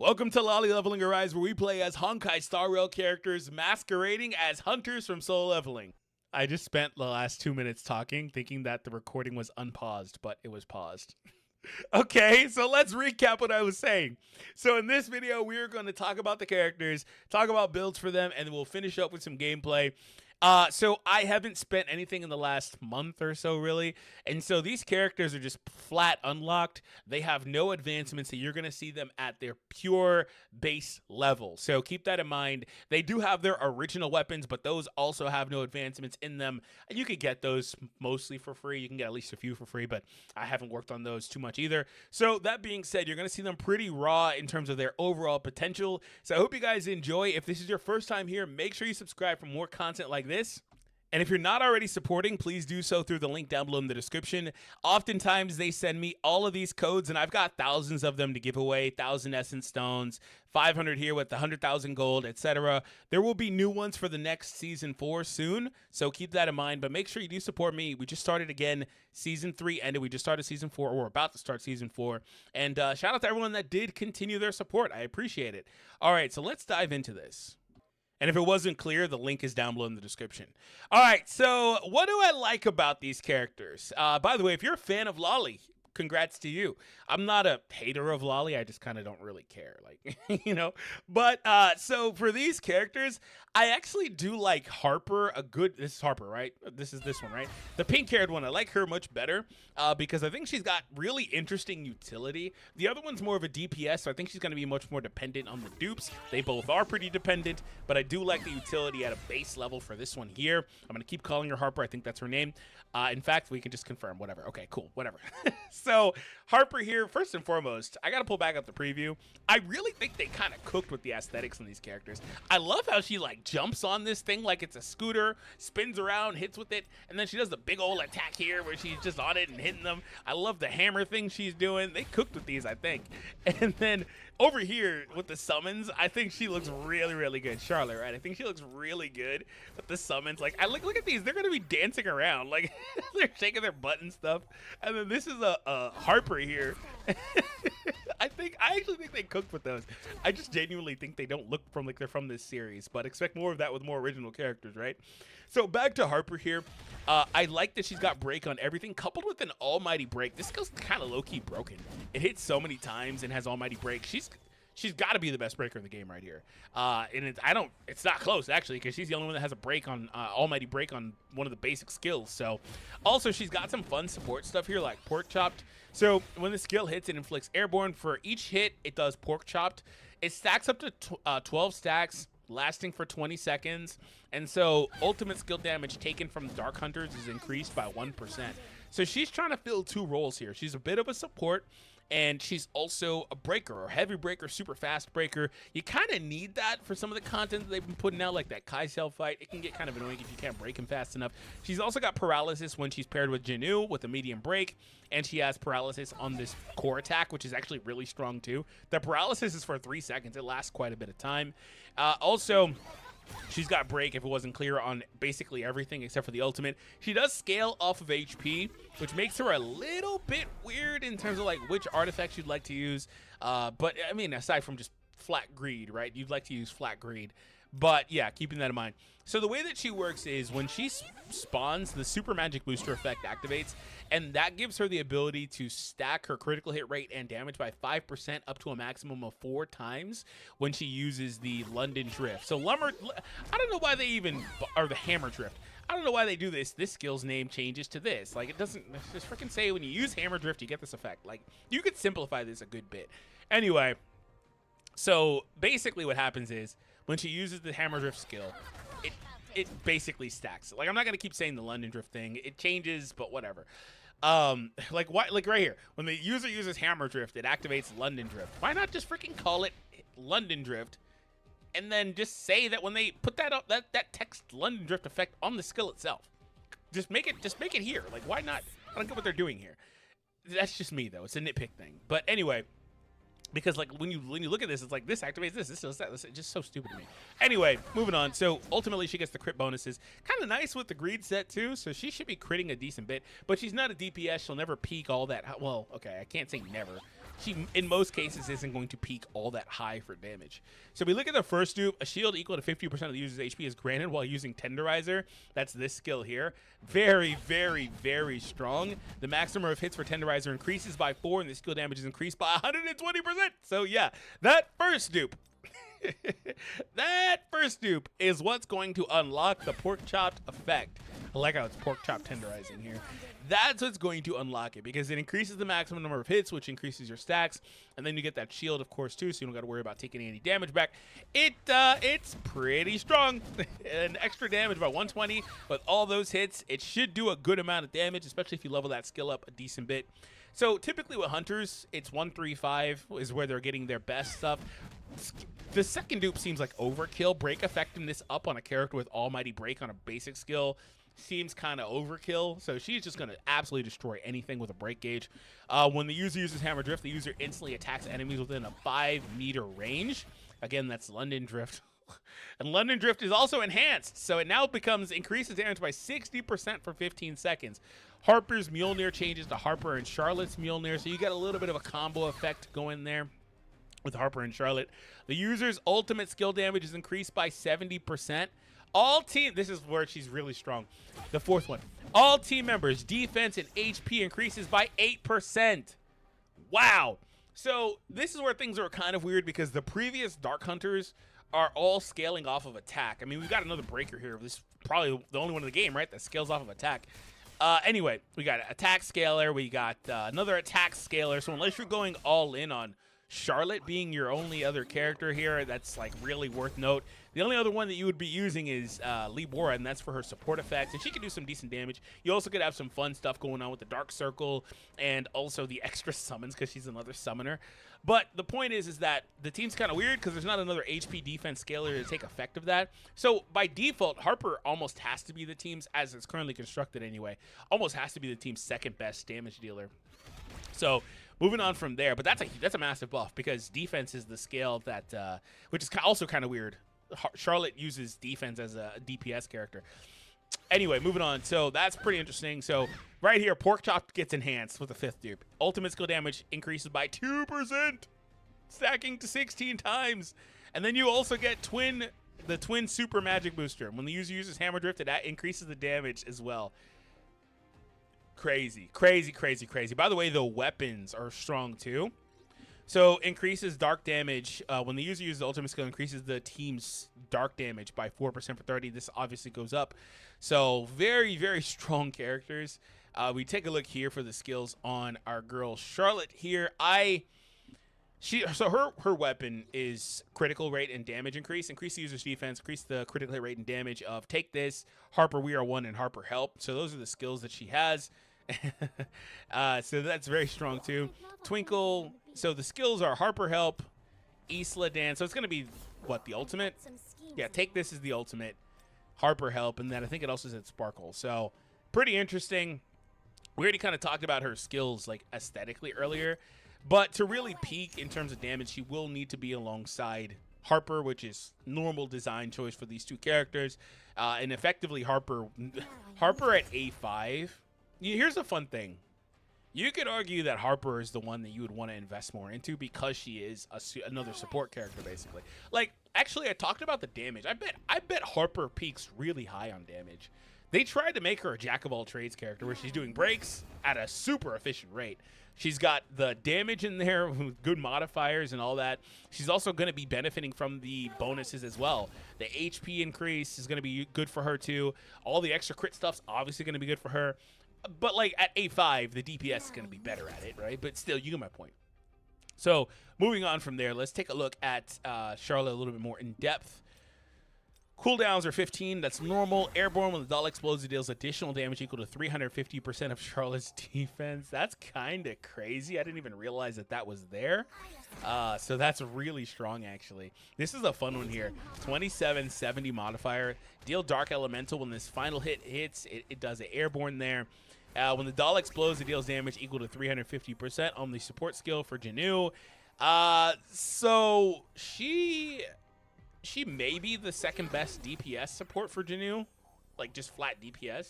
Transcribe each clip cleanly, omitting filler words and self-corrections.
Welcome to Lolly Leveling Arise, where we play as Honkai Star Rail characters masquerading as hunters from Solo Leveling. I just spent the last 2 minutes talking, thinking that the recording was unpaused, but it was paused. Okay, so let's recap what I was saying. So in this video, we're going to talk about the characters, talk about builds for them, and then we'll finish up with some gameplay. So I haven't spent anything in the last month or so, really. And so these characters are just flat unlocked. They have no advancements, so you're going to see them at their pure base level. So keep that in mind. They do have their original weapons, but those also have no advancements in them. And you can get those mostly for free. You can get at least a few for free, but I haven't worked on those too much either. So that being said, you're going to see them pretty raw in terms of their overall potential. So I hope you guys enjoy. If this is your first time here, make sure you subscribe for more content like this. And if you're not already supporting, please do so through the link down below in the description. Oftentimes they send me all of these codes, and I've got thousands of them to give away, 1,000 essence stones, 500 here with the 100,000 gold, etc. There will be new ones for the next season 4 soon, so keep that in mind. But make sure you do support me. We just started again. Season 3 ended. We just started season 4, or we're about to start season 4. And shout out to everyone that did continue their support. I appreciate it. All right, so let's dive into this. And if it wasn't clear, the link is down below in the description. All right, so what do I like about these characters? By the way, if you're a fan of Lolly, congrats to you. I'm not a hater of Lolly. I just kind of don't really care, like, you know. But so for these characters, I actually do like Harper a good. This is Harper, right? This is this one, right? The pink-haired one. I like her much better because I think she's got really interesting utility. The other one's more of a DPS, so I think she's going to be much more dependent on the dupes. They both are pretty dependent, but I do like the utility at a base level for this one here. I'm going to keep calling her Harper. I think that's her name. In fact, we can just confirm. Whatever. Okay, cool. Whatever. So Harper here, first and foremost, I got to pull back up the preview. I really think they kind of cooked with the aesthetics in these characters. I love how she like jumps on this thing like it's a scooter, spins around, hits with it, and then she does the big old attack here where she's just on it and hitting them. I love the hammer thing she's doing. They cooked with these, I think. And then over here with the summons, I think she looks really, really good. Charlotte, right? I think she looks really good with the summons. Like, I look at these. They're going to be dancing around. Like, they're shaking their butt and stuff. And then this is a Harper here. I actually think they cooked with those. I just genuinely think they don't look from like they're from this series, but expect more of that with more original characters, right? So back to Harper here. I like that she's got break on everything, coupled with an almighty break. This skill's kind of low-key broken. It hits so many times and has almighty break. She's got to be the best breaker in the game right here. And it's not close, actually, because she's the only one that has a break on almighty break on one of the basic skills. So also she's got some fun support stuff here like pork chopped. So when the skill hits, it inflicts airborne. For each hit, it does pork chopped. It stacks up to 12 stacks, lasting for 20 seconds. And so ultimate skill damage taken from Dark Hunters is increased by 1%. So she's trying to fill 2 roles here. She's a bit of a support, and she's also a breaker, or heavy breaker, super fast breaker. You kind of need that for some of the content that they've been putting out, like that Kaisellin fight. It can get kind of annoying if you can't break him fast enough. She's also got paralysis when she's paired with Jinu with a medium break, and she has paralysis on this core attack, which is actually really strong too. The paralysis is for 3 seconds. It lasts quite a bit of time. Also, she's got break, if it wasn't clear, on basically everything except for the ultimate. She does scale off of HP, which makes her a little bit weird in terms of like which artifacts you'd like to use. But I mean, aside from just flat greed, right? You'd like to use flat greed. But yeah, keeping that in mind. So the way that she works is when she spawns, the super magic booster effect activates, and that gives her the ability to stack her critical hit rate and damage by 5% up to a maximum of 4 times when she uses the London Drift. So I don't know why they even, or the Hammer Drift. I don't know why they do this. This skill's name changes to this. Like, it doesn't just freaking say when you use Hammer Drift, you get this effect. Like, you could simplify this a good bit. Anyway, so basically what happens is when she uses the Hammer Drift skill, it basically stacks. Like, I'm not gonna keep saying the London Drift thing. It changes, but whatever. Like right here, when the user uses Hammer Drift, it activates London Drift. Why not just freaking call it London Drift, and then just say that when they put that up, that text London Drift effect on the skill itself? Just make it here. Like, why not? I don't get what they're doing here. That's just me though. It's a nitpick thing. But anyway. Because like when you look at this, it's like this activates this does that. It's just so stupid to me. Anyway, moving on. So ultimately, she gets the crit bonuses. Kind of nice with the greed set too. So she should be critting a decent bit. But she's not a DPS. She'll never peak all that. Well, okay, I can't say never. she, in most cases, isn't going to peak all that high for damage. So we look at the first dupe. A shield equal to 50% of the user's HP is granted while using Tenderizer. That's this skill here. Very, very, very strong. The max number of hits for Tenderizer increases by 4, and the skill damage is increased by 120%. So yeah, that first dupe. That first dupe is what's going to unlock the pork chopped effect. I like how it's pork chop tenderizing here. That's what's going to unlock it because it increases the maximum number of hits, which increases your stacks, and then you get that shield, of course, too, so you don't got to worry about taking any damage back. It's pretty strong. An extra damage about 120 with all those hits. It should do a good amount of damage, especially if you level that skill up a decent bit. So typically with hunters, it's 135 is where they're getting their best stuff. The second dupe seems like overkill. Break effectiveness up on a character with Almighty Break on a basic skill seems kind of overkill. So she's just going to absolutely destroy anything with a break gauge. When the user uses Hammer Drift, the user instantly attacks enemies within a 5-meter range. Again, that's London Drift. And London Drift is also enhanced, so it now increases damage by 60% for 15 seconds. Harper's Mjolnir changes to Harper and Charlotte's Mjolnir, so you get a little bit of a combo effect going there with Harper and Charlotte. The user's ultimate skill damage is increased by 70%. This is where she's really strong. The fourth one. All team members' defense and HP increases by 8%. Wow. So this is where things are kind of weird because the previous Dark Hunters are all scaling off of attack. I mean, we've got another breaker here. This is probably the only one in the game, right, that scales off of attack. Anyway, we got an attack scaler. We got another attack scaler. So unless you're going all in on Charlotte being your only other character here, that's like really worth note. The only other one that you would be using is Libora, and that's for her support effects, and she can do some decent damage. You also could have some fun stuff going on with the Dark Circle and also the extra summons because she's another summoner. But the point is that the team's kind of weird because there's not another HP defense scaler to take effect of that. So by default, Harper almost has to be the team's, as it's currently constructed anyway, almost has to be the team's second best damage dealer. So moving on from there, but that's a massive buff because defense is the scale that, which is also kind of weird. Charlotte uses defense as a DPS character. Anyway, moving on. So that's pretty interesting. So right here, Pork Chop gets enhanced with the fifth dupe. Ultimate skill damage increases by 2%, stacking to 16 times. And then you also get the twin super magic booster. When the user uses Hammer Drift, that increases the damage as well. Crazy, crazy, crazy, crazy. By the way, the weapons are strong too. So increases dark damage. When the user uses the ultimate skill, increases the team's dark damage by 4% for 30. This obviously goes up. So very, very strong characters. We take a look here for the skills on our girl Charlotte here. So her weapon is critical rate and damage increase. Increase the user's defense. Increase the critical rate and damage of Take This, Harper We Are One, and Harper Help. So those are the skills that she has. So that's very strong too. Twinkle. So the skills are Harper Help, Isla Dance. So it's going to be, what, the ultimate? Yeah, Take This is the ultimate. Harper Help, and then I think it also said Sparkle. So pretty interesting. We already kind of talked about her skills like aesthetically earlier. But to really peak in terms of damage, she will need to be alongside Harper, which is normal design choice for these two characters. And effectively Harper at A5. Here's the fun thing. You could argue that Harper is the one that you would want to invest more into because she is another support character, basically. Like, actually, I talked about the damage. I bet Harper peaks really high on damage. They tried to make her a jack-of-all-trades character where she's doing breaks at a super efficient rate. She's got the damage in there with good modifiers and all that. She's also going to be benefiting from the bonuses as well. The HP increase is going to be good for her, too. All the extra crit stuff's obviously going to be good for her. But, like, at A5, the DPS is going to be better at it, right? But still, you get my point. So, moving on from there, let's take a look at Charlotte a little bit more in depth. Cooldowns are 15. That's normal. Airborne, when the doll explodes, it deals additional damage equal to 350% of Charlotte's defense. That's kind of crazy. I didn't even realize that was there. So that's really strong, actually. This is a fun one here. 2770 modifier. Deal Dark Elemental. When this final hit hits, it does an airborne there. When the doll explodes, it deals damage equal to 350% on the support skill for Janu. So she may be the second best DPS support for Janu, like just flat DPS,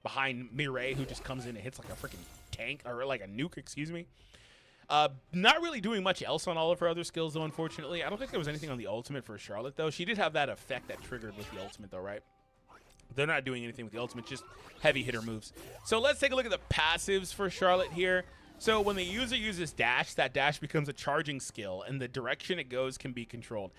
behind Mireille, who just comes in and hits like a freaking tank, or like a nuke, excuse me. Not really doing much else on all of her other skills, though, unfortunately. I don't think there was anything on the ultimate for Charlotte, though. She did have that effect that triggered with the ultimate, though, right? They're not doing anything with the ultimate, just heavy hitter moves. So let's take a look at the passives for Charlotte here. So when the user uses dash, that dash becomes a charging skill, and the direction it goes can be controlled.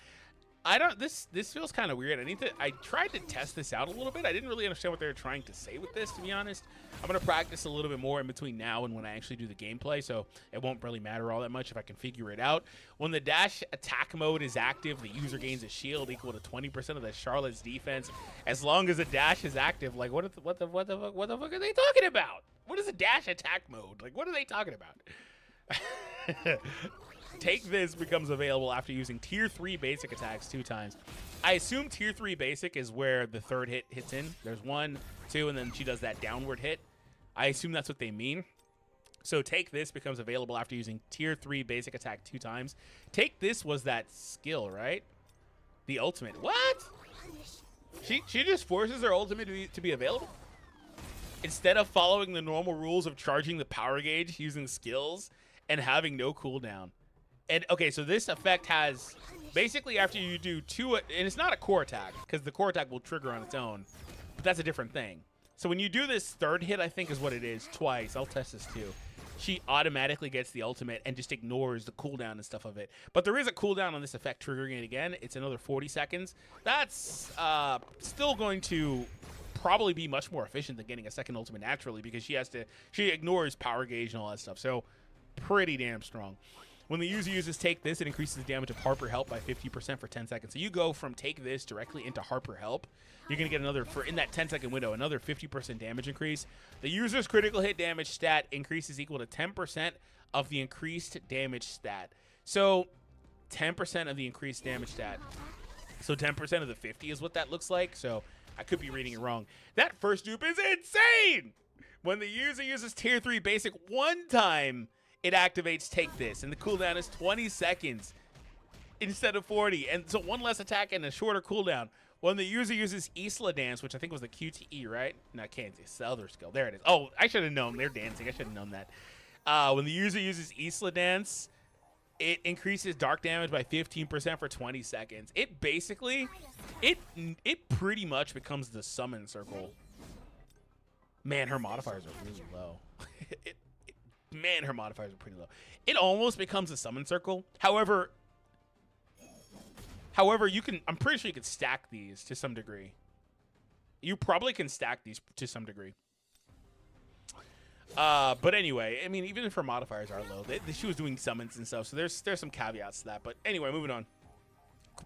This feels kind of weird. I tried to test this out a little bit. I didn't really understand what they were trying to say with this, to be honest. I'm going to practice a little bit more in between now and when I actually do the gameplay, so it won't really matter all that much if I can figure it out. When the dash attack mode is active, the user gains a shield equal to 20% of the Charlotte's defense. As long as the dash is active, like what the fuck are they talking about? What is a dash attack mode? Like, what are they talking about? Take this becomes available after using tier 3 basic attacks 2 times. I assume tier 3 basic is where the third hit hits in. There's 1, 2, and then she does that downward hit. I assume that's what they mean. So take this becomes available after using tier 3 basic attack 2 times. Take this was that skill, right? The ultimate. What? She just forces her ultimate to be available? Instead of following the normal rules of charging the power gauge using skills and having no cooldown. And okay, so this effect has basically after you do 2, and it's not a core attack because the core attack will trigger on its own, but that's a different thing. So when you do this third hit, I think is what it is, twice. I'll test this too. She automatically gets the ultimate and just ignores the cooldown and stuff of it. But there is a cooldown on this effect triggering it again. It's another 40 seconds. That's still going to probably be much more efficient than getting a second ultimate naturally because she ignores power gauge and all that stuff. So pretty damn strong. When the user uses take this, it increases the damage of Harper help by 50% for 10 seconds. So you go from take this directly into Harper help. You're going to get another, in that 10-second window, another 50% damage increase. The user's critical hit damage stat increases equal to 10% of the increased damage stat. So 10% of the increased damage stat. So 10% of the 50 is what that looks like. So I could be reading it wrong. That first dupe is insane! When the user uses tier 3 basic 1 time, it activates take this, and the cooldown is 20 seconds instead of 40, and so 1 less attack and a shorter cooldown. When the user uses Isla Dance, which I think was the QTE, right? No, I can't. It's the other skill. There it is. Oh, I should have known. They're dancing. I should have known that. When the user uses Isla Dance, it increases dark damage by 15% for 20 seconds. It basically, it pretty much becomes the summon circle. Man, her modifiers are really low. Man, her modifiers are pretty low. It almost becomes a summon circle. However, I'm pretty sure you can stack these to some degree. You probably can stack these to some degree. But anyway, I mean, even if her modifiers are low, she was doing summons and stuff, so there's some caveats to that. But anyway, moving on.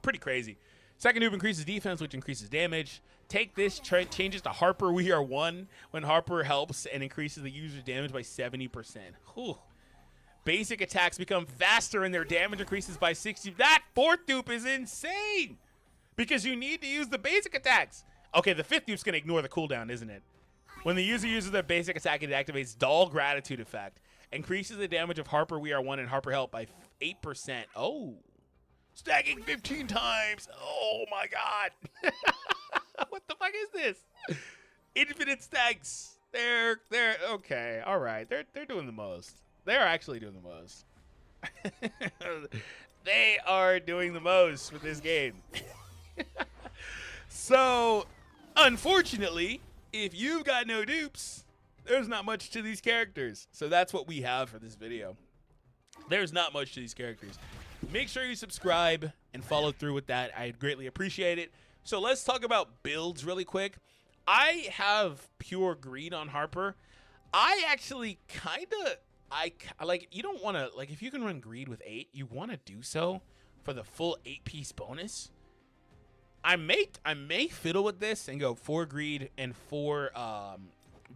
Pretty crazy. Second noob increases defense, which increases damage. Take this, changes to Harper We Are 1 when Harper helps and increases the user's damage by 70%. Whew. Basic attacks become faster and their damage increases by 60%. That fourth dupe is insane because you need to use the basic attacks. Okay, the fifth dupe's going to ignore the cooldown, isn't it? When the user uses their basic attack, it activates Dull Gratitude effect. Increases the damage of Harper We Are 1 and Harper Help by 8%. Oh. Stacking 15 times. Oh my god. What the fuck is this? Infinite stacks. They're okay. All right. They're doing the most. They're actually doing the most. They are doing the most with this game. So, unfortunately, if you've got no dupes, there's not much to these characters. So that's what we have for this video. There's not much to these characters. Make sure you subscribe and follow through with that. I'd greatly appreciate it. So let's talk about builds really quick. I have pure greed on Harper. I actually like, you don't want to, like, if you can run greed with 8, you want to do so for the full 8-piece bonus. I may fiddle with this and go 4 greed and 4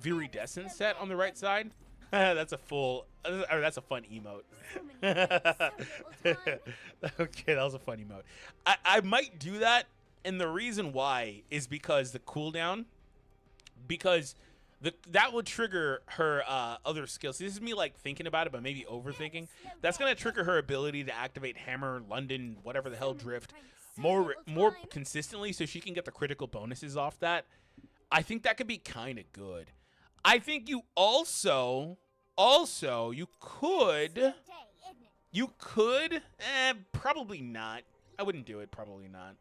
Viridescent set on the right side. That's a fun emote. Okay, that was a fun emote. I might do that, and the reason why is because the cooldown, because that would trigger her other skills. This is me like thinking about it, but maybe overthinking. That's gonna trigger her ability to activate Hammer, London, whatever the hell, Drift more consistently, so she can get the critical bonuses off that. I think that could be kind of good. I think you also you could You could, probably not. I wouldn't do it, probably not.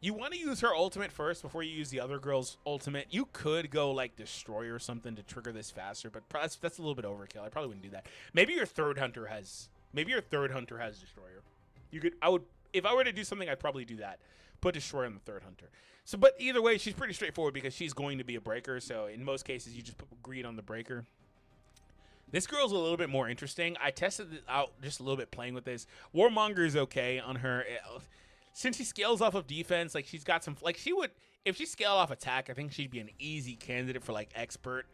You want to use her ultimate first before you use the other girl's ultimate. You could go like Destroyer or something to trigger this faster, but that's a little bit overkill. I probably wouldn't do that. Maybe your third hunter has Destroyer. You could. I would, if I were to do something, I'd probably do that. Put Destroyer on the third hunter. So, but either way, she's pretty straightforward because she's going to be a breaker. So in most cases, you just put greed on the breaker. This girl's a little bit more interesting. I tested it out just a little bit playing with this. Warmonger is okay on her. Since she scales off of defense, like she's got some, like she would, if she scaled off attack, I think she'd be an easy candidate for like expert.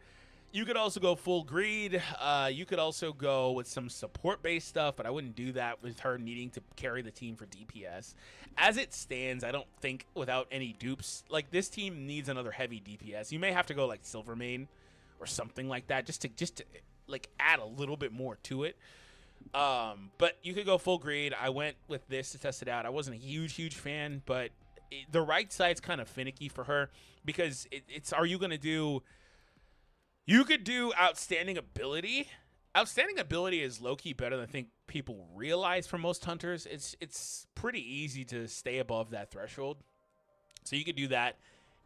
You could also go full greed. You could also go with some support-based stuff, but I wouldn't do that with her needing to carry the team for DPS. As it stands, I don't think without any dupes, like this team needs another heavy DPS. You may have to go like Silvermane or something like that just to like add a little bit more to it. But you could go full greed. I went with this to test it out. I wasn't a huge fan, but the right side's kind of finicky for her because it's are you going to do, you could do outstanding ability. Outstanding ability is low-key better than I think people realize for most hunters. It's pretty easy to stay above that threshold. So you could do that.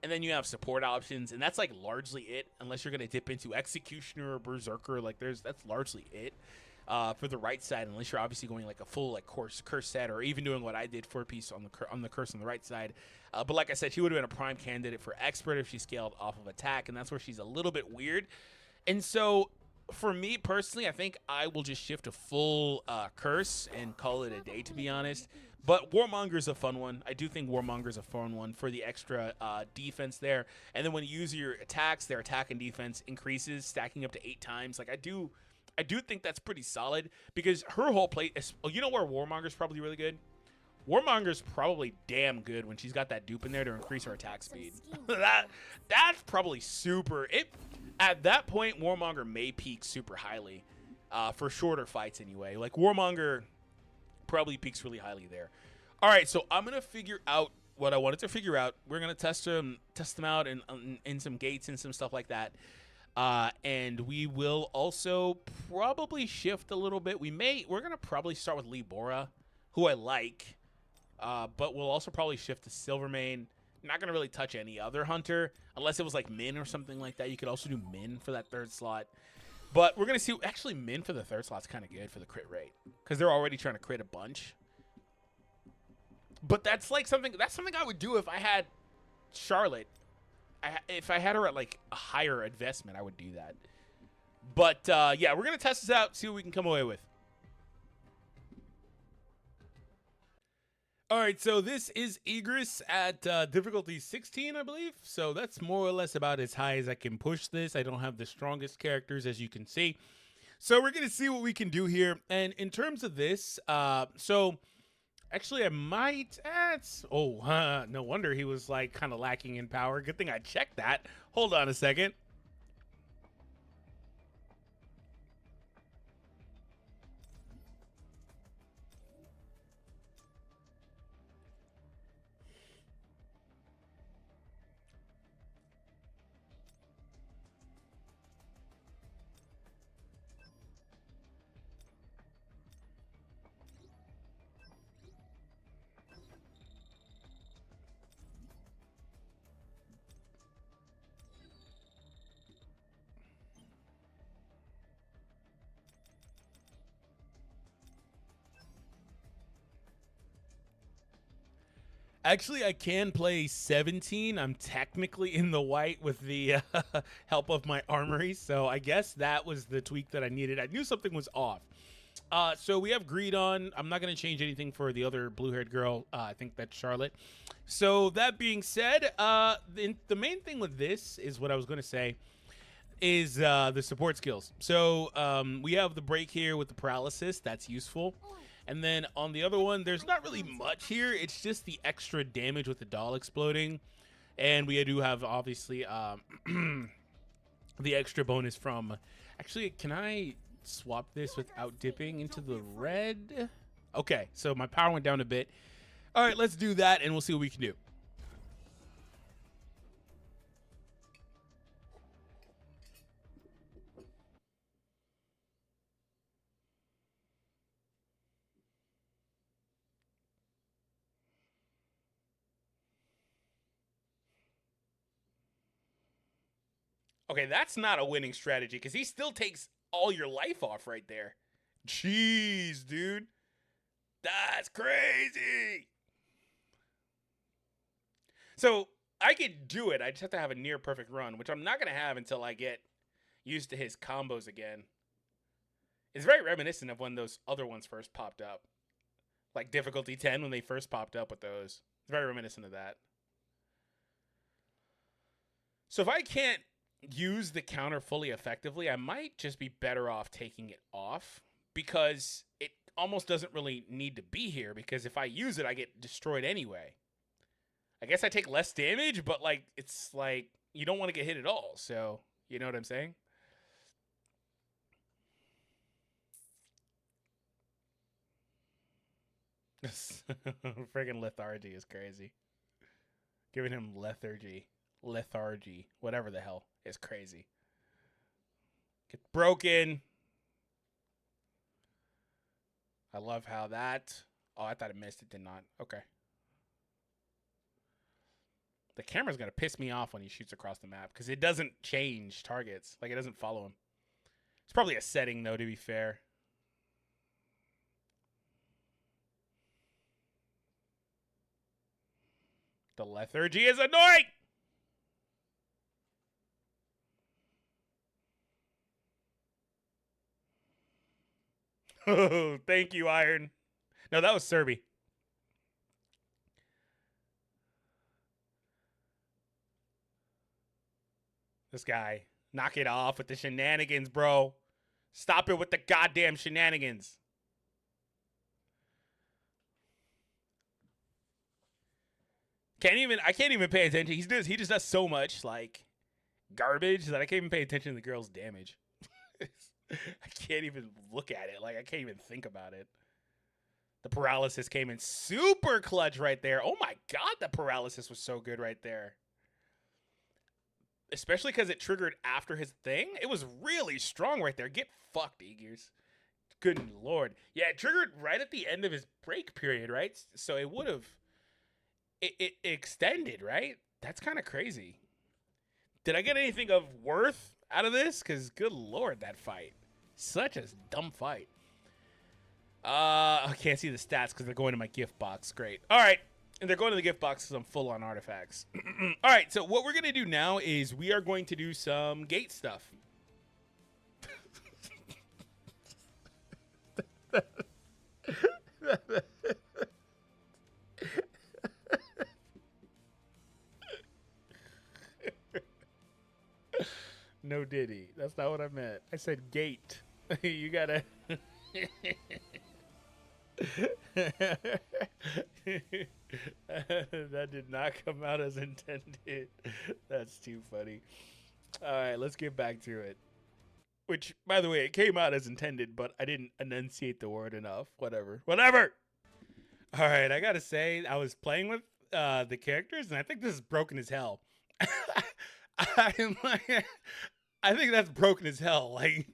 And then you have support options, and that's like largely it, unless you're going to dip into Executioner or Berserker. Like that's largely it for the right side, unless you're obviously going like a full like curse set, or even doing what I did for a piece on the curse on the right side. But like I said, she would have been a prime candidate for expert if she scaled off of attack, and that's where she's a little bit weird. And so for me personally, I think I will just shift to full curse and call it a day, to be honest. But Warmonger is a fun one. I do think Warmonger is a fun one for the extra defense there. And then when you use your attacks, their attack and defense increases, stacking up to 8 times. Like I do think that's pretty solid because her whole play is, you know where Warmonger's probably really good? Warmonger's probably damn good when she's got that dupe in there to increase her attack speed. That's probably super. At that point, Warmonger may peak super highly for shorter fights anyway. Like Warmonger probably peaks really highly there. All right, so I'm gonna figure out what I wanted to figure out. We're gonna test them out in some gates and some stuff like that. And we will also probably shift a little bit. We're gonna probably start with Lee Bora, who I like, but we'll also probably shift to Silvermane. Not gonna really touch any other hunter unless it was like Min or something like that. You could also do Min for that third slot. But we're going to see, actually, Min for the third slot's kind of good for the crit rate because they're already trying to crit a bunch. But that's like something I would do if I had Charlotte. If I had her at like a higher investment, I would do that. But yeah, we're going to test this out, see what we can come away with. All right, so this is Igris at difficulty 16, I believe. So that's more or less about as high as I can push this. I don't have the strongest characters, as you can see. So we're going to see what we can do here. And in terms of this, so actually I might, no wonder he was like kind of lacking in power. Good thing I checked that. Hold on a second. Actually, I can play 17. I'm technically in the white with the help of my armory, so I guess that was the tweak that I needed. I knew something was off. So we have greed on. I'm not going to change anything for the other blue-haired girl. I think that's Charlotte. So that being said, the main thing with this is what I was going to say is the support skills. So we have the break here with the paralysis. That's useful. And then on the other one, there's not really much here. It's just the extra damage with the doll exploding. And we do have, obviously, the extra bonus from... Actually, can I swap this without dipping into the red? Okay, so my power went down a bit. All right, let's do that, and we'll see what we can do. Okay, that's not a winning strategy because he still takes all your life off right there. Jeez, dude. That's crazy. So I could do it. I just have to have a near perfect run, which I'm not going to have until I get used to his combos again. It's very reminiscent of when those other ones first popped up. Like difficulty 10 when they first popped up with those. It's very reminiscent of that. So if I can't use the counter fully effectively, I might just be better off taking it off because it almost doesn't really need to be here because if I use it, I get destroyed anyway. I guess I take less damage, but like it's like you don't want to get hit at all. So, you know what I'm saying? Friggin' lethargy is crazy. Giving him lethargy, whatever the hell is crazy. Get broken. I love how that. Oh, I thought it missed. It did not. Okay. The camera's going to piss me off when he shoots across the map because it doesn't change targets. Like, it doesn't follow him. It's probably a setting, though, to be fair. The lethargy is annoying! Oh, thank you, Iron. No, that was Serby. This guy. Knock it off with the shenanigans, bro. Stop it with the goddamn shenanigans. I can't even pay attention. He just does so much like garbage that I can't even pay attention to the girl's damage. I can't even look at it. Like I can't even think about it. The paralysis came in super clutch right there. Oh my god, the paralysis was so good right there. Especially because it triggered after his thing. It was really strong right there. Get fucked, Igris. Good lord. Yeah, it triggered right at the end of his break period, right? So it would have... It extended, right? That's kind of crazy. Did I get anything of worth out of this? Because good lord, that fight. Such a dumb fight. I can't see the stats because they're going to my gift box. Great. All right. And they're going to the gift box because I'm full on artifacts. All right, so what we're going to do now is we are going to do some gate stuff. No Diddy. That's not what I meant. I said gate. You gotta... That did not come out as intended. That's too funny. All right, let's get back to it. Which, by the way, it came out as intended, but I didn't enunciate the word enough. Whatever. All right, I gotta say, I was playing with the characters, and I think this is broken as hell. I'm like, I think that's broken as hell. Like,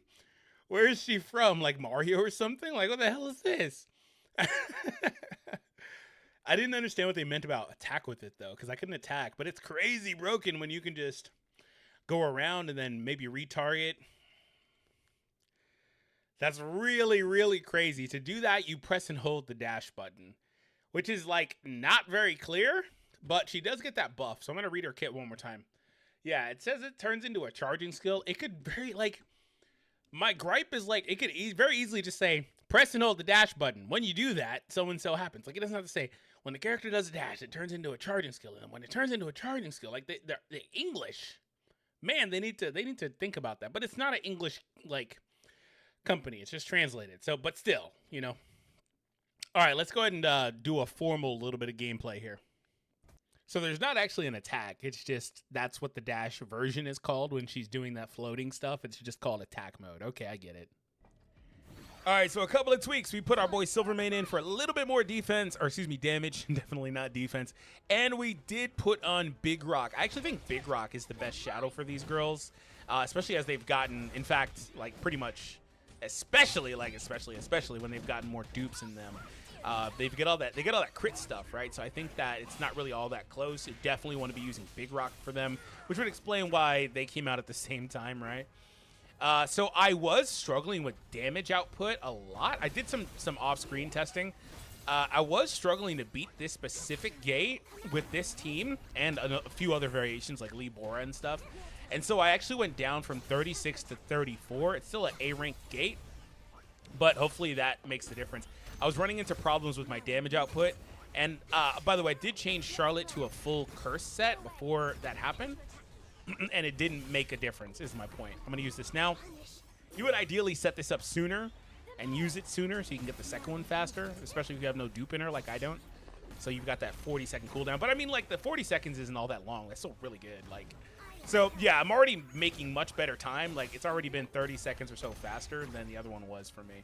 where is she from? Like Mario or something? Like, what the hell is this? I didn't understand what they meant about attack with it, though, because I couldn't attack. But it's crazy broken when you can just go around and then maybe retarget. That's really, really crazy. To do that, you press and hold the dash button, which is, like, not very clear. But she does get that buff, so I'm going to read her kit one more time. Yeah, it says it turns into a charging skill. It could very, like... My gripe is, like, it could very easily just say, press and hold the dash button. When you do that, so-and-so happens. Like, it doesn't have to say, when the character does a dash, it turns into a charging skill. And when it turns into a charging skill, like, the English, man, they need to think about that. But it's not an English, like, company. It's just translated. So, but still, you know. All right, let's go ahead and do a formal little bit of gameplay here. So there's not actually an attack. It's just that's what the dash version is called when she's doing that floating stuff. It's just called attack mode. Okay, I get it. All right, so a couple of tweaks. We put our boy Silvermane in for a little bit more defense, or excuse me, damage. Definitely not defense. And we did put on Big Rock. I actually think Big Rock is the best shadow for these girls, especially as they've gotten, in fact, like pretty much, especially when they've gotten more dupes in them. They get all that crit stuff, right? So I think that it's not really all that close. You definitely want to be using Big Rock for them, which would explain why they came out at the same time, right? So I was struggling with damage output a lot. I did some off-screen testing. I was struggling to beat this specific gate with this team and a few other variations like Lee Bora and stuff. And so I actually went down from 36 to 34. It's still an A-rank gate, but hopefully that makes the difference. I was running into problems with my damage output. And by the way, I did change Charlotte to a full curse set before that happened. And it didn't make a difference, is my point. I'm going to use this now. You would ideally set this up sooner and use it sooner so you can get the second one faster, especially if you have no dupe in her like I don't. So you've got that 40-second cooldown. But I mean, like, the 40 seconds isn't all that long. That's still really good. Like, so yeah, I'm already making much better time. Like, it's already been 30 seconds or so faster than the other one was for me.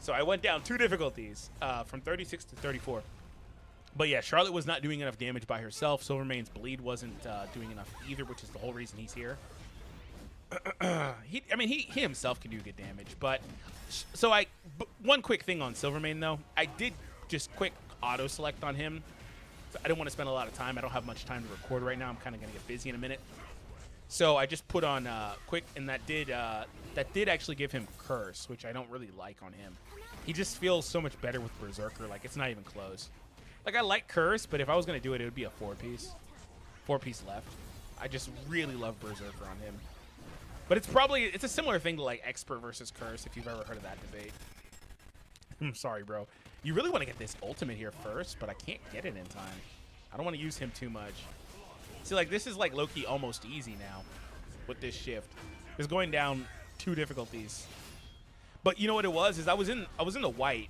So I went down 2 difficulties from 36 to 34. But yeah, Charlotte was not doing enough damage by herself. Silvermane's bleed wasn't doing enough either, which is the whole reason he's here. He himself can do good damage, but so one quick thing on Silvermane though, I did just quick auto select on him. So I don't want to spend a lot of time. I don't have much time to record right now. I'm kind of gonna get busy in a minute. So I just put on quick, and that did actually give him curse, which I don't really like on him. He just feels so much better with Berserker. Like, it's not even close. Like, I like curse, but if I was gonna do it, it would be a 4-piece. 4-piece left. I just really love Berserker on him. But it's a similar thing to like expert versus curse, if you've ever heard of that debate. I'm sorry, bro. You really want to get this ultimate here first, but I can't get it in time. I don't want to use him too much. See, like, this is like low-key almost easy now with this shift. It's going down 2 difficulties. But you know what it was? Is I was in the white.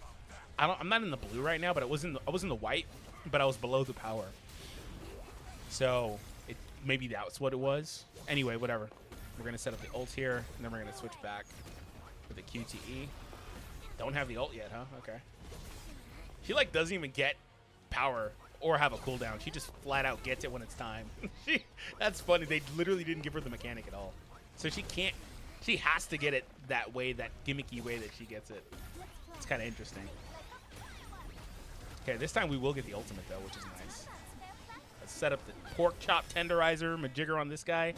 I'm not in the blue right now, but I was in the white, but I was below the power. So maybe that's what it was. Anyway, whatever. We're going to set up the ult here, and then we're going to switch back with the QTE. Don't have the ult yet, huh? Okay. She, like, doesn't even get power or have a cooldown. She just flat out gets it when it's time. That's funny. They literally didn't give her the mechanic at all. So she can't. She has to get it that way, that gimmicky way that she gets it. It's kind of interesting. Okay, this time we will get the ultimate, though, which is nice. Let's set up the pork chop tenderizer majigger on this guy.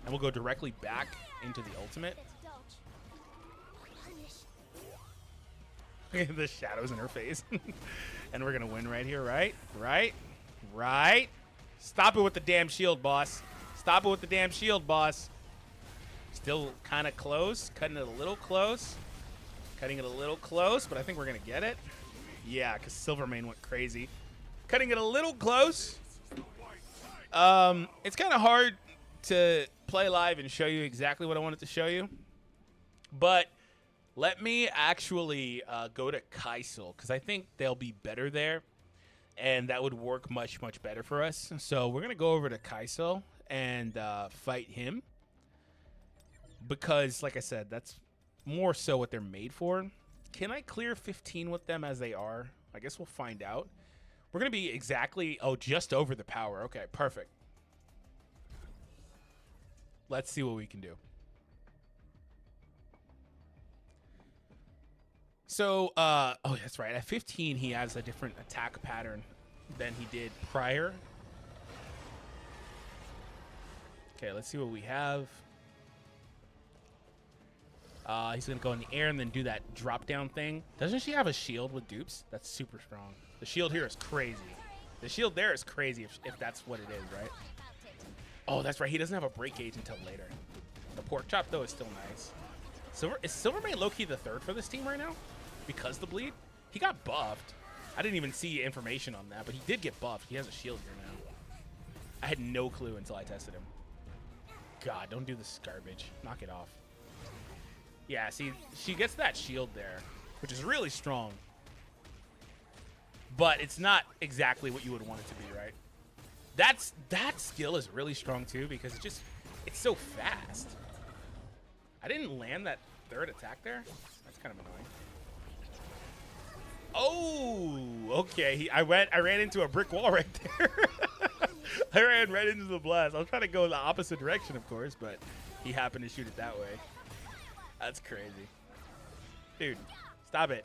And we'll go directly back into the ultimate. Look at the shadows in her face. And we're going to win right here, right? Right. Stop it with the damn shield, boss. Stop it with the damn shield, boss. Still kind of close. Cutting it a little close. Cutting it a little close, but I think we're going to get it. Yeah, because Silvermane went crazy. Cutting it a little close. It's kind of hard to play live and show you exactly what I wanted to show you, but let me actually go to Kaisellin, because I think they'll be better there, and that would work much better for us. So we're gonna go over to Kaisellin and fight him, because like I said, that's more so what they're made for. Can I clear 15 with them as they are? I guess we'll find out. We're gonna be exactly just over the power. Okay, perfect. Let's see what we can do. So, oh, that's right. At 15, he has a different attack pattern than he did prior. Okay, let's see what we have. He's going to go in the air and then do that drop-down thing. Doesn't she have a shield with dupes? That's super strong. The shield here is crazy. The shield there is crazy if that's what it is, right? Oh, that's right. He doesn't have a break gauge until later. The pork chop, though, is still nice. Is Silvermane low-key the 3rd for this team right now? Because the bleed? He got buffed. I didn't even see information on that, but he did get buffed. He has a shield here now. I had no clue until I tested him. God, don't do this garbage. Knock it off. Yeah, see, she gets that shield there, which is really strong. But it's not exactly what you would want it to be, right? That skill is really strong, too, because it's so fast. I didn't land that 3rd attack there. That's kind of annoying. Oh, okay. I ran into a brick wall right there. I ran right into the blast. I was trying to go in the opposite direction, of course, but he happened to shoot it that way. That's crazy. Dude, stop it.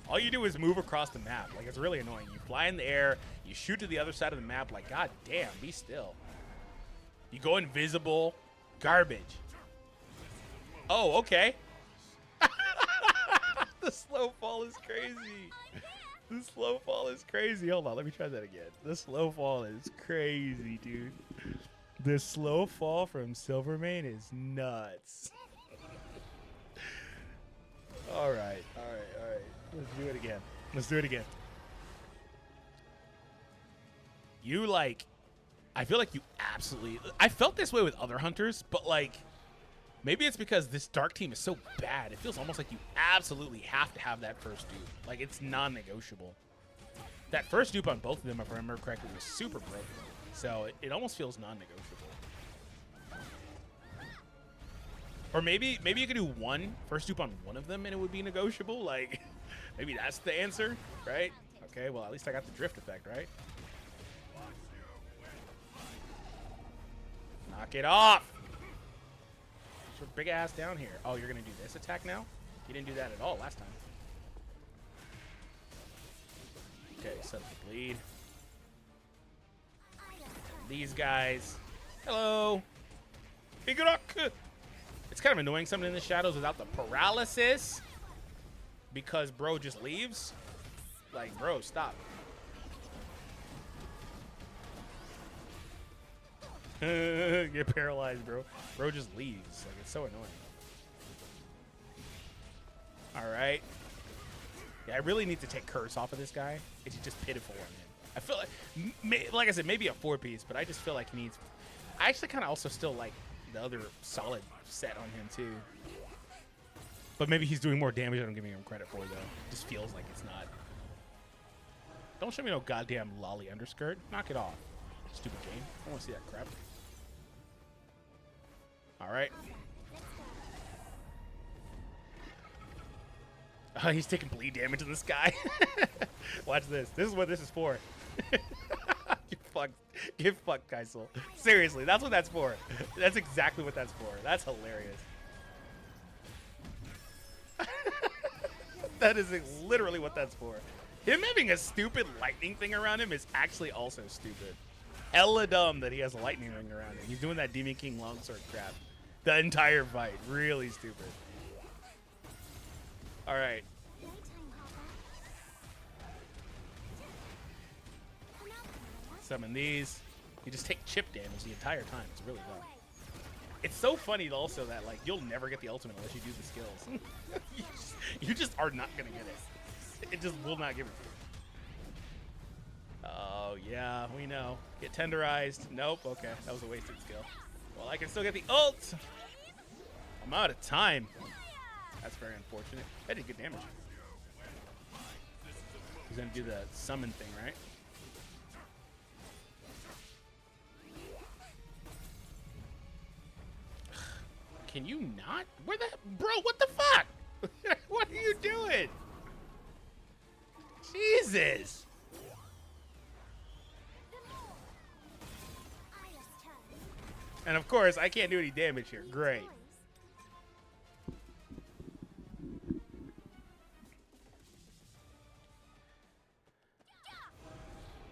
All you do is move across the map. Like, it's really annoying. You fly in the air, you shoot to the other side of the map. Like, god damn, be still. You go invisible. Garbage. Oh, okay. The slow fall is crazy. The slow fall is crazy. Hold on, let me try that again. The slow fall is crazy, dude. The slow fall from Silvermane is nuts. All right. Let's do it again. Let's do it again. You, like, I feel like you absolutely... I felt this way with other hunters, but, like, maybe it's because this dark team is so bad. It feels almost like you absolutely have to have that first dupe. Like, it's non-negotiable. That first dupe on both of them, if I remember correctly, was super broken. So it almost feels non-negotiable. Or maybe you could do one first dupe on one of them and it would be negotiable. Like, maybe that's the answer, right? Okay, well, at least I got the drift effect, right? Knock it off! Put your big ass down here. Oh, you're gonna do this attack now? You didn't do that at all last time. Okay, set up the bleed. These guys. Hello. Igris. It's kind of annoying something in the shadows without the paralysis because bro just leaves. Like, bro, stop. Get paralyzed, bro. Bro just leaves. Like, it's so annoying. All right. Yeah, I really need to take curse off of this guy. It's just pitiful on him. I feel like I said, maybe a 4-piece, but I just feel like he needs. I actually kind of also still like the other solid set on him too. But maybe he's doing more damage than I'm giving him credit for, though. It just feels like it's not. Don't show me no goddamn lolly underskirt. Knock it off. Stupid game. I don't want to see that crap. All right. He's taking bleed damage in this guy. Watch this. This is what this is for. Get fucked, Kaisel. Seriously, that's what that's for. That's exactly what that's for. That's hilarious. That is literally what that's for. Him having a stupid lightning thing around him is actually also stupid. Hella dumb that he has a lightning ring around him. He's doing that Demon King longsword crap. The entire fight. Really stupid. All right. Summon these. You just take chip damage the entire time. It's really dumb. It's so funny also that like you'll never get the ultimate unless you do the skills. you just are not gonna get it. It just will not give it to you. Oh yeah, we know. Get tenderized. Nope. Okay, that was a wasted skill. Well, I can still get the ult. I'm out of time. That's very unfortunate. That did good damage. He's gonna do the summon thing, right? Can you not? Where the bro? What the fuck? What are you doing? Jesus! And of course, I can't do any damage here. Great.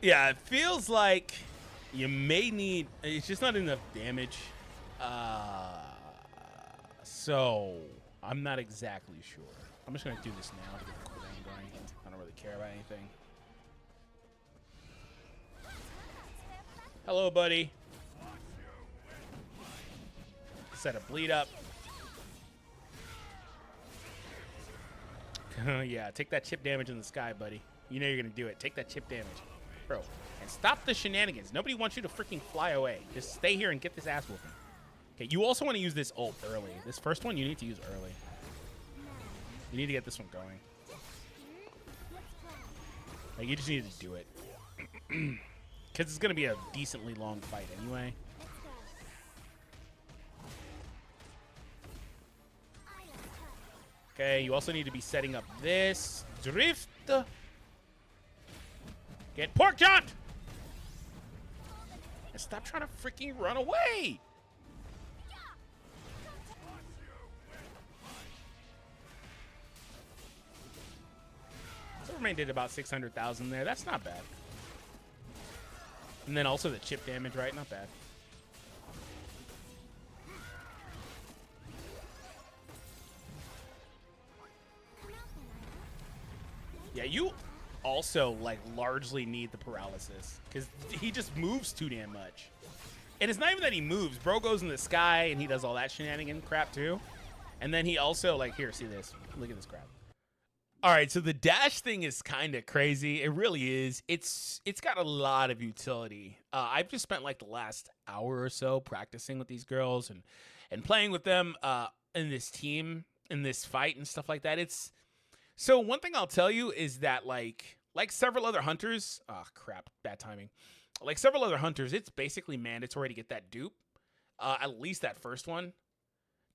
Yeah, it feels like you may need. It's just not enough damage. So I'm not exactly sure. I'm just gonna do this now to get the cooldown going. I don't really care about anything. Hello, buddy. Set a bleed up. Yeah, take that chip damage in the sky, buddy. You know you're gonna do it. Take that chip damage, bro. And stop the shenanigans. Nobody wants you to freaking fly away. Just stay here and get this ass whooping. Okay, you also want to use this ult early. This first one you need to use early. You need to get this one going. Like, you just need to do it. Because it's going to be a decently long fight anyway. Okay, you also need to be setting up this. Drift. Get pork chopped! And stop trying to freaking run away! Silvermane did about 600,000 there. That's not bad. And then also the chip damage, right? Not bad. Yeah, you also, like, largely need the paralysis because he just moves too damn much. And it's not even that he moves. Bro goes in the sky and he does all that shenanigan crap too. And then he also, like, here, see this. Look at this crap. All right, so the dash thing is kind of crazy. It really is. It's got a lot of utility. I've just spent like the last hour or so practicing with these girls and playing with them in this team, in this fight and stuff like that. So one thing I'll tell you is that like several other hunters, oh crap, bad timing. Like several other hunters, it's basically mandatory to get that dupe, at least that first one,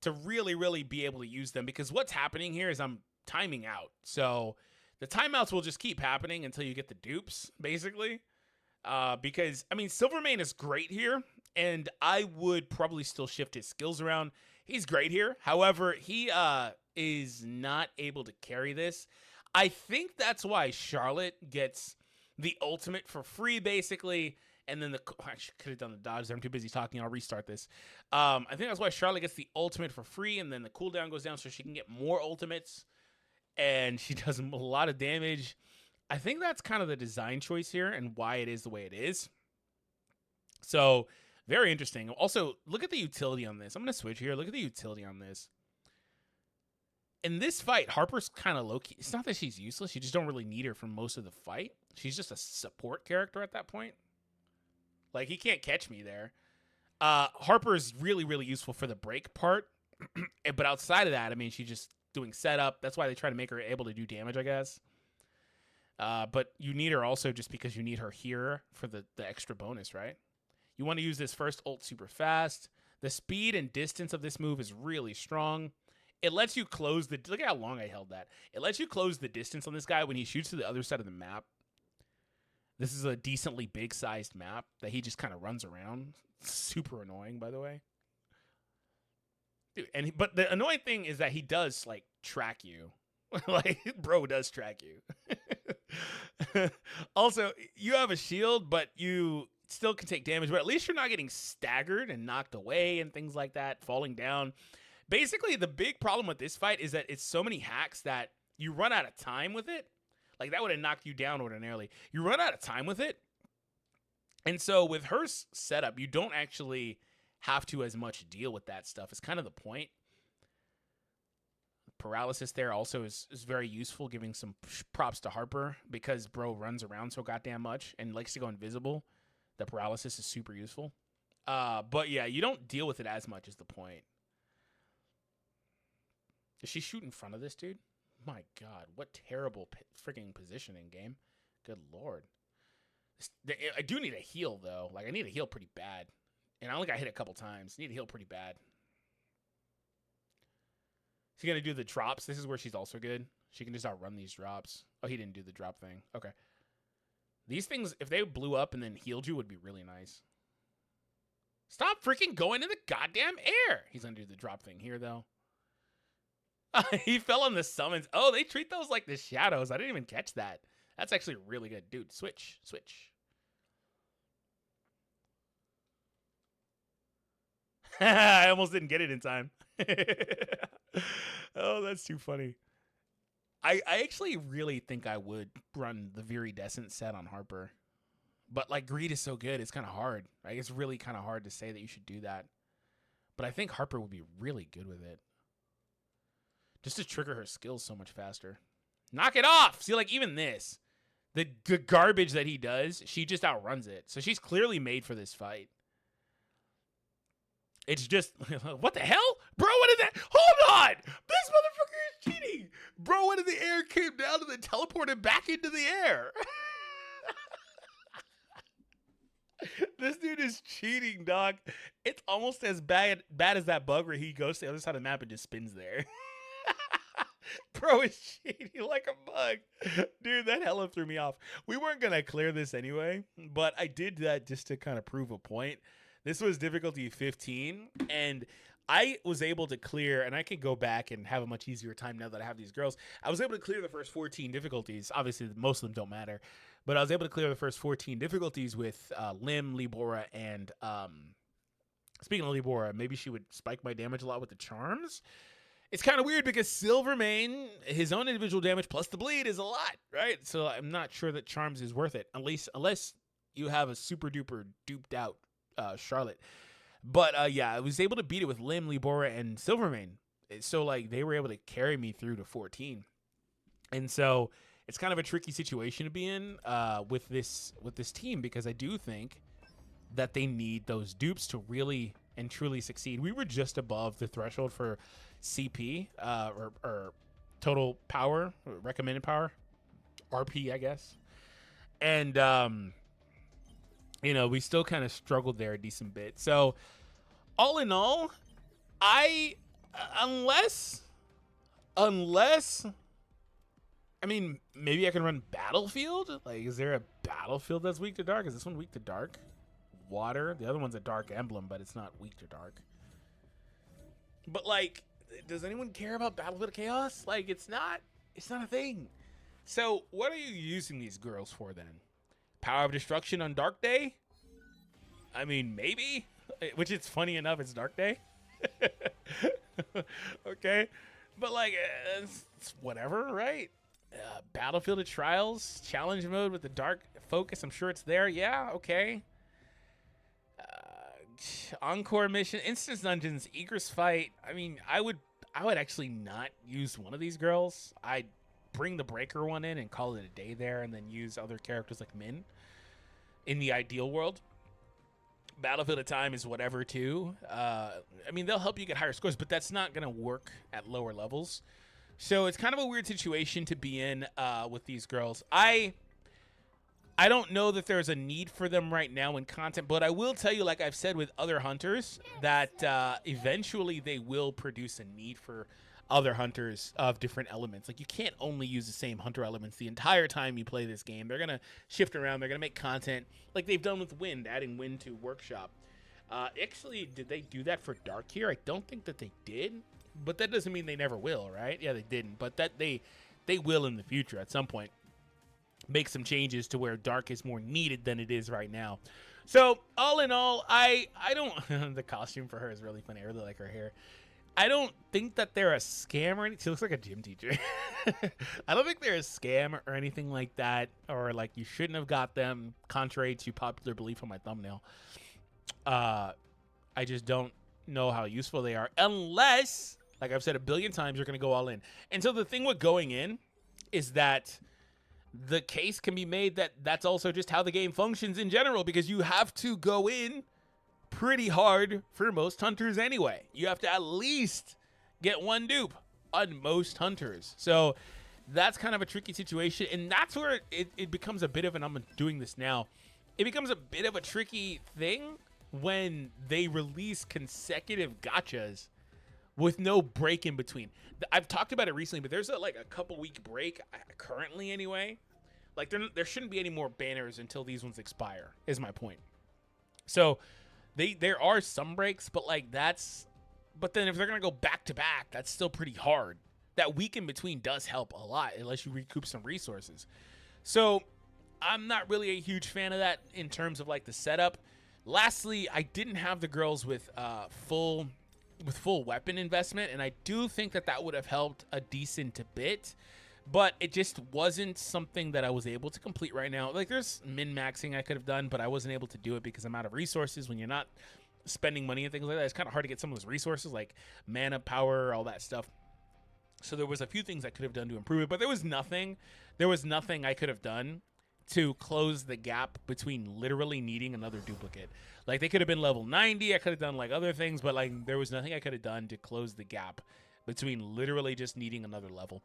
to really, really be able to use them. Because what's happening here is I'm timing out. So the timeouts will just keep happening until you get the dupes, basically. Because, I mean, Silvermane is great here, and I would probably still shift his skills around. He's great here. However, he is not able to carry this. I think that's why Charlotte gets the ultimate for free, basically. And then I could have done the dodge there. I'm too busy talking. I'll restart this. I think that's why Charlotte gets the ultimate for free, and then the cooldown goes down so she can get more ultimates. And she does a lot of damage. I think that's kind of the design choice here and why it is the way it is. So, very interesting. Also, look at the utility on this. I'm going to switch here. Look at the utility on this. In this fight, Harper's kind of low-key. It's not that she's useless. You just don't really need her for most of the fight. She's just a support character at that point. Like, he can't catch me there. Harper's really, really useful for the break part. But outside of that, I mean, she's just doing setup. That's why they try to make her able to do damage, I guess. But you need her also just because you need her here for the extra bonus, right? You want to use this first ult super fast. The speed and distance of this move is really strong. It lets you close the... Look at how long I held that. It lets you close the distance on this guy when he shoots to the other side of the map. This is a decently big-sized map that he just kind of runs around. Super annoying, by the way. Dude, but the annoying thing is that he does, like, track you. Like, bro does track you. Also, you have a shield, but you still can take damage. But at least you're not getting staggered and knocked away and things like that, falling down. Basically, the big problem with this fight is that it's so many hacks that you run out of time with it. Like, that would have knocked you down ordinarily. You run out of time with it. And so with her setup, you don't actually have to as much deal with that stuff. It's kind of the point. Paralysis there also is very useful, giving some props to Harper because bro runs around so goddamn much and likes to go invisible. The paralysis is super useful. But yeah, you don't deal with it as much is the point. Does she shoot in front of this dude? My God, what terrible freaking positioning, game. Good Lord. I do need a heal, though. Like, I need a heal pretty bad. And I only got hit a couple times. Need a heal pretty bad. Is he going to do the drops? This is where she's also good. She can just outrun these drops. Oh, he didn't do the drop thing. Okay. These things, if they blew up and then healed you, would be really nice. Stop freaking going in the goddamn air. He's going to do the drop thing here, though. He fell on the summons. Oh, they treat those like the shadows. I didn't even catch that. That's actually really good. Dude, switch. I almost didn't get it in time. Oh, that's too funny. I actually really think I would run the Viridescent set on Harper. But, like, Greed is so good, it's kind of hard. Right? It's really kind of hard to say that you should do that. But I think Harper would be really good with it. Just to trigger her skills so much faster. Knock it off! See, like, even this. The garbage that he does, she just outruns it. So she's clearly made for this fight. It's just... What the hell? Bro, what is that? Hold on! This motherfucker is cheating! Bro went in the air, came down, and then teleported back into the air. This dude is cheating, dog. It's almost as bad as that bug where he goes to the other side of the map and just spins there. Bro is cheating like a bug. Dude, that hella threw me off. We weren't going to clear this anyway, but I did that just to kind of prove a point. This was difficulty 15, and I was able to clear, and I could go back and have a much easier time now that I have these girls. I was able to clear the first 14 difficulties. Obviously, most of them don't matter, but I was able to clear the first 14 difficulties with Lim, Libora, and speaking of Libora, maybe she would spike my damage a lot with the charms. It's kind of weird because Silvermane, his own individual damage plus the bleed is a lot, right? So I'm not sure that charms is worth it, unless you have a super duper duped out Charlotte. But yeah, I was able to beat it with Lim, Libora, and Silvermane. So like they were able to carry me through to 14, and so it's kind of a tricky situation to be in with this team, because I do think that they need those dupes to really and truly succeed. We were just above the threshold for CP or total power, recommended power, RP, I guess, and you know, we still kind of struggled there a decent bit. So all in all, unless I mean, maybe I can run Battlefield. Like, is there a Battlefield that's weak to dark? Is this one weak to dark? Water. The other one's a dark emblem, but it's not weak to dark. But like, does anyone care about Battlefield Chaos? Like, it's not a thing. So what are you using these girls for then? Power of Destruction on Dark Day? I mean, maybe. Which is funny enough, it's Dark Day. Okay. But like, it's whatever, right? Battlefield of Trials, challenge mode with the dark focus. I'm sure it's there. Yeah, okay. Encore mission, instance dungeons, Igris fight. I mean, I would actually not use one of these girls. I'd bring the breaker one in and call it a day there, and then use other characters like Min in the ideal world. Battlefield of Time is whatever too. I mean, they'll help you get higher scores, but that's not going to work at lower levels. So it's kind of a weird situation to be in with these girls. I don't know that there's a need for them right now in content, but I will tell you, like I've said with other hunters, that eventually they will produce a need for other hunters of different elements. Like, you can't only use the same hunter elements the entire time you play this game. They're going to shift around. They're going to make content like they've done with Wind, adding Wind to Workshop. Actually, did they do that for Dark here? I don't think that they did, but that doesn't mean they never will, right? Yeah, they didn't, but that they will in the future at some point. Make some changes to where Dark is more needed than it is right now. So all in all, I don't the costume for her is really funny. I really like her hair. I don't think that they're a scam or anything. She looks like a gym teacher. I don't think they're a scam or anything like that, or like you shouldn't have got them, contrary to popular belief on my thumbnail. I just don't know how useful they are, unless, like I've said a billion times, you're going to go all in. And so the thing with going in is that the case can be made that that's also just how the game functions in general, because you have to go in pretty hard for most hunters anyway. You have to at least get one dupe on most hunters. So that's kind of a tricky situation, and that's where it becomes a bit of, and I'm doing this now, it becomes a bit of a tricky thing when they release consecutive gachas with no break in between. I've talked about it recently, but there's like a couple week break currently anyway. Like there shouldn't be any more banners until these ones expire, is my point. So there are some breaks, but like but then if they're going to go back to back, that's still pretty hard. That week in between does help a lot, unless you recoup some resources. So I'm not really a huge fan of that in terms of like the setup. Lastly, I didn't have the girls with full weapon investment, and I do think that would have helped a decent bit, but it just wasn't something that I was able to complete right now. Like, there's min-maxing I could have done, but I wasn't able to do it because I'm out of resources. When you're not spending money and things like that, it's kind of hard to get some of those resources, like mana, power, all that stuff. So there was a few things I could have done to improve it, but there was nothing I could have done to close the gap between literally needing another duplicate. Like, they could have been level 90. I could have done like other things, but like there was nothing I could have done to close the gap between literally just needing another level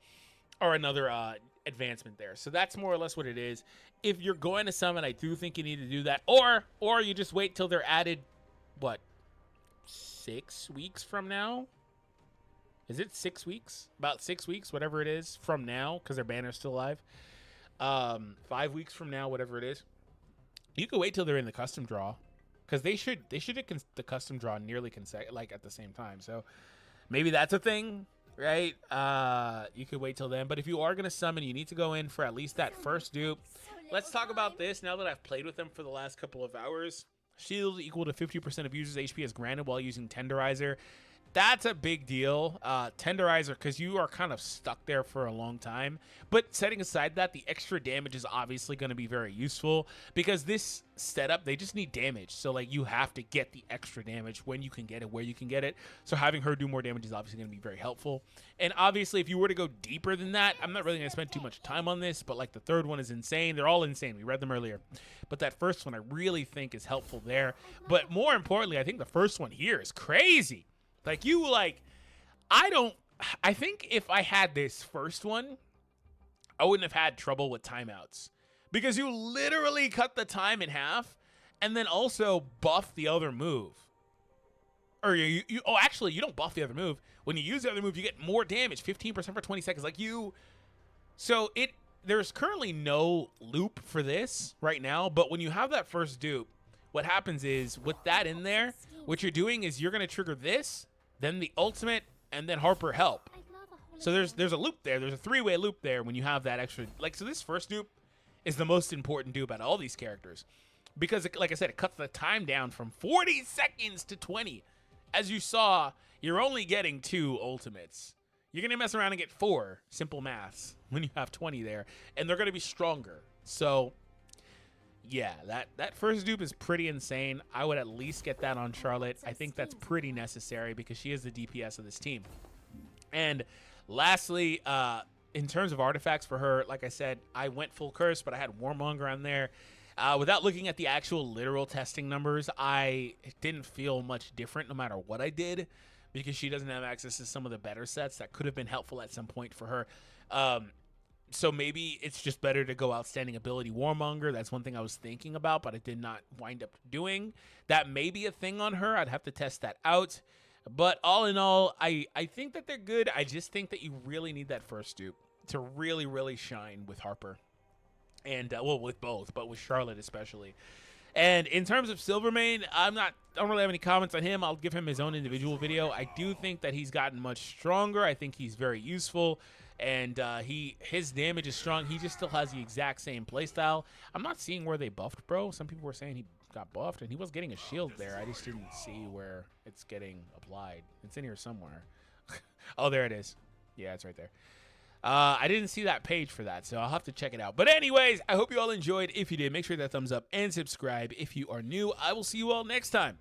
or another advancement there. So that's more or less what it is. If you're going to summon, I do think you need to do that, or you just wait till they're added. What, 6 weeks from now? Is it 6 weeks? About 6 weeks, whatever it is from now, because their banner's still alive. 5 weeks from now, whatever it is. You can wait till they're in the custom draw. because they should get the custom draw nearly like at the same time. So maybe that's a thing, right? You could wait till then. But if you are gonna summon, you need to go in for at least that first dupe. Let's talk about this now that I've played with them for the last couple of hours. Shield equal to 50% of users' HP is granted while using Tenderizer. That's a big deal, Tenderizer, because you are kind of stuck there for a long time. But setting aside that, the extra damage is obviously going to be very useful because this setup, they just need damage. So, like, you have to get the extra damage when you can get it, where you can get it. So having her do more damage is obviously going to be very helpful. And obviously, if you were to go deeper than that, I'm not really going to spend too much time on this, but, like, the third one is insane. They're all insane. We read them earlier. But that first one I really think is helpful there. But more importantly, I think the first one here is crazy. I think if I had this first one, I wouldn't have had trouble with timeouts because you literally cut the time in half and then also buff the other move. Or actually, you don't buff the other move. When you use the other move, you get more damage, 15% for 20 seconds. So there's currently no loop for this right now, but when you have that first dupe, what happens is with that in there, what you're doing is you're going to trigger this, then the ultimate, and then Harper help. So there's a loop there. There's a three-way loop there when you have that extra. So this first dupe is the most important dupe out of all these characters because, like I said, it cuts the time down from 40 seconds to 20. As you saw, you're only getting 2 ultimates. You're going to mess around and get 4, simple maths, when you have 20 there, and they're going to be stronger. So yeah, that first dupe is pretty insane. I would at least get that on Charlotte. I think that's pretty necessary because she is the DPS of this team. And lastly, in terms of artifacts for her, like I said, I went full curse, but I had Warmonger on there. Without looking at the actual literal testing numbers, I didn't feel much different no matter what I did because she doesn't have access to some of the better sets that could have been helpful at some point for her. So maybe it's just better to go Outstanding Ability Warmonger. That's one thing I was thinking about, but I did not wind up doing. That may be a thing on her. I'd have to test that out. But all in all, I think that they're good. I just think that you really need that first dupe to really, really shine with Harper. And, well, with both, but with Charlotte especially. And in terms of Silvermane, I don't really have any comments on him. I'll give him his own individual video. I do think that he's gotten much stronger. I think he's very useful. And his damage is strong. He just still has the exact same playstyle. I'm not seeing where they buffed, bro. Some people were saying he got buffed, and he was getting a shield there. I just didn't see where it's getting applied. It's in here somewhere. Oh, there it is. Yeah, it's right there. I didn't see that page for that, so I'll have to check it out. But anyways, I hope you all enjoyed. If you did, make sure that thumbs up and subscribe if you are new. I will see you all next time.